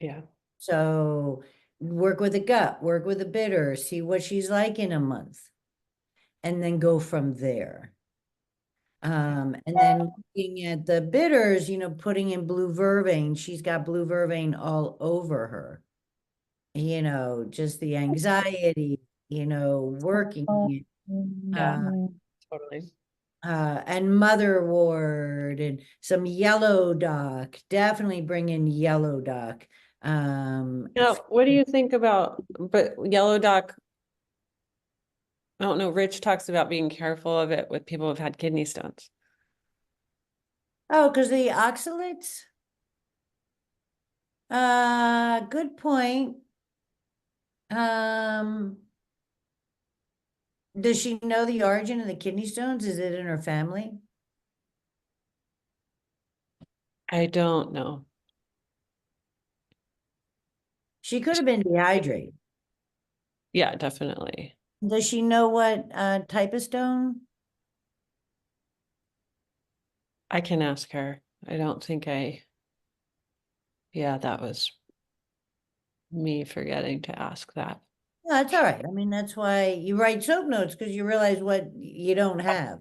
Yeah. So work with the gut, work with the bitter, see what she's like in a month, and then go from there. And then looking at the bitters, putting in blue vervain. She's got blue vervain all over her. Just the anxiety, working it, Yeah. uh, Totally. and motherwort and some yellow duck. Definitely bring in yellow duck. What do you think about, but yellow dock? I don't know, Rich talks about being careful of it with people who've had kidney stones. Oh, because the oxalates? Good point. Does she know the origin of the kidney stones? Is it in her family? I don't know. She could have been dehydrated. Yeah, definitely. Does she know what type of stone? I can ask her. I don't think yeah, that was me forgetting to ask that. No, that's all right. I mean, that's why you write soap notes, because you realize what you don't have.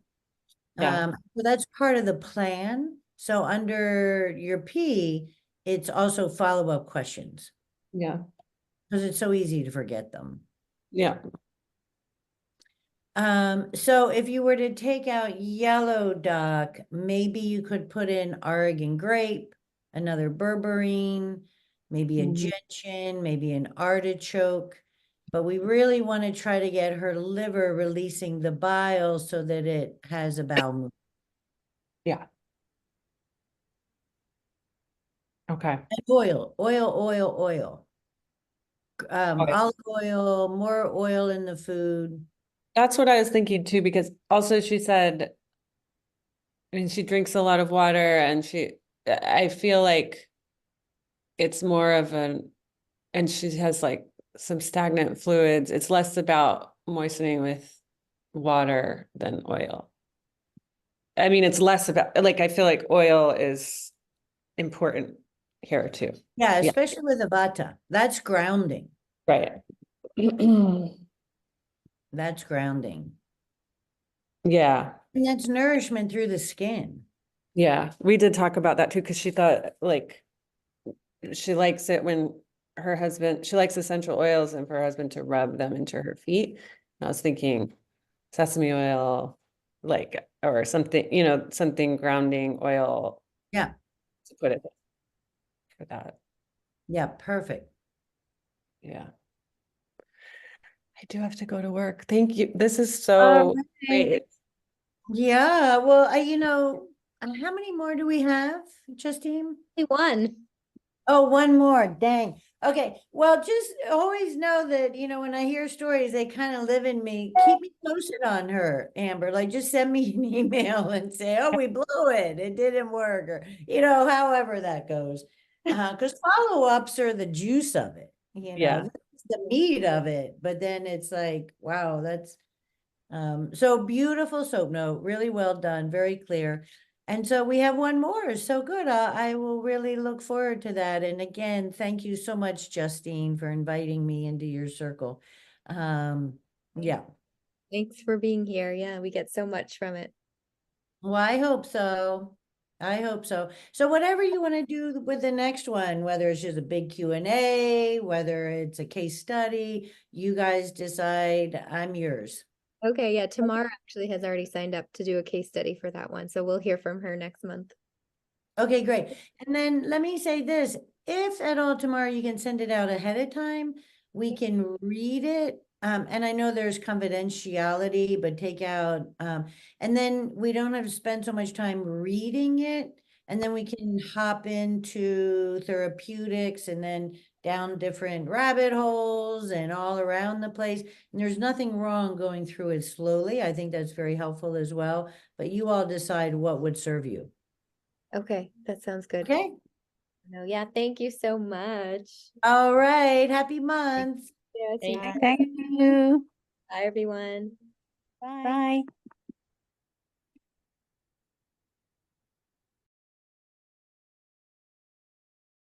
Yeah. So that's part of the plan. So under your P, it's also follow-up questions, Yeah. because it's so easy to forget them. Yeah. So if you were to take out yellow duck, maybe you could put in Oregon grape, another berberine, maybe a Mhm. gentian, maybe an artichoke. But we really want to try to get her liver releasing the bile so that it has a bowel movement. Yeah. Okay. And oil. Okay. Olive oil, more oil in the food. That's what I was thinking too, because also she said, I mean, she drinks a lot of water and I feel like it's more of and she has like some stagnant fluids. It's less about moistening with water than oil. I mean, it's less about, like, I feel like oil is important here too. Yeah, Yeah. especially with the vata. That's grounding. Right. That's grounding. Yeah. And that's nourishment through the skin. Yeah. We did talk about that too, because she thought like she likes it when she likes essential oils and for her husband to rub them into her feet. And I was thinking sesame oil, like, or something, something grounding oil Yeah. to put it for that. Yeah, perfect. Yeah. I do have to go to work. Thank you. This is All so right. great. Yeah, well, how many more do we have, Justine? Only one. Oh, one more, dang. Okay, well, just always know that, when I hear stories, they kind of live in me. Keep me posted on her, Amber. Like, just send me an email and say, oh, we blew it. It didn't work, or, however that goes. Because follow-ups are the juice of it, Yeah. that's the meat of it. But then it's like, wow, that's so beautiful soap note, really well done, very clear. And so we have one more. So good. I will really look forward to that. And again, thank you so much, Justine, for inviting me into your circle. Yeah. Thanks for being here. Yeah, we get so much from it. Well, I hope so. I hope so. So whatever you want to do with the next one, whether it's just a big Q&A, whether it's a case study, you guys decide. I'm yours. Okay, yeah, Tamara actually has already signed up to do a case study for that one, so we'll hear from her next month. Okay, great. And then let me say this, if at all tomorrow you can send it out ahead of time, we can read it. And I know there's confidentiality, but take out, and then we don't have to spend so much time reading it. And then we can hop into therapeutics and then down different rabbit holes and all around the place. And there's nothing wrong going through it slowly. I think that's very helpful as well, but you all decide what would serve you. Okay, that sounds good. Okay. No, yeah, thank you so much. All right. Happy month. Yeah, see you. Thank you. Bye, everyone. Bye.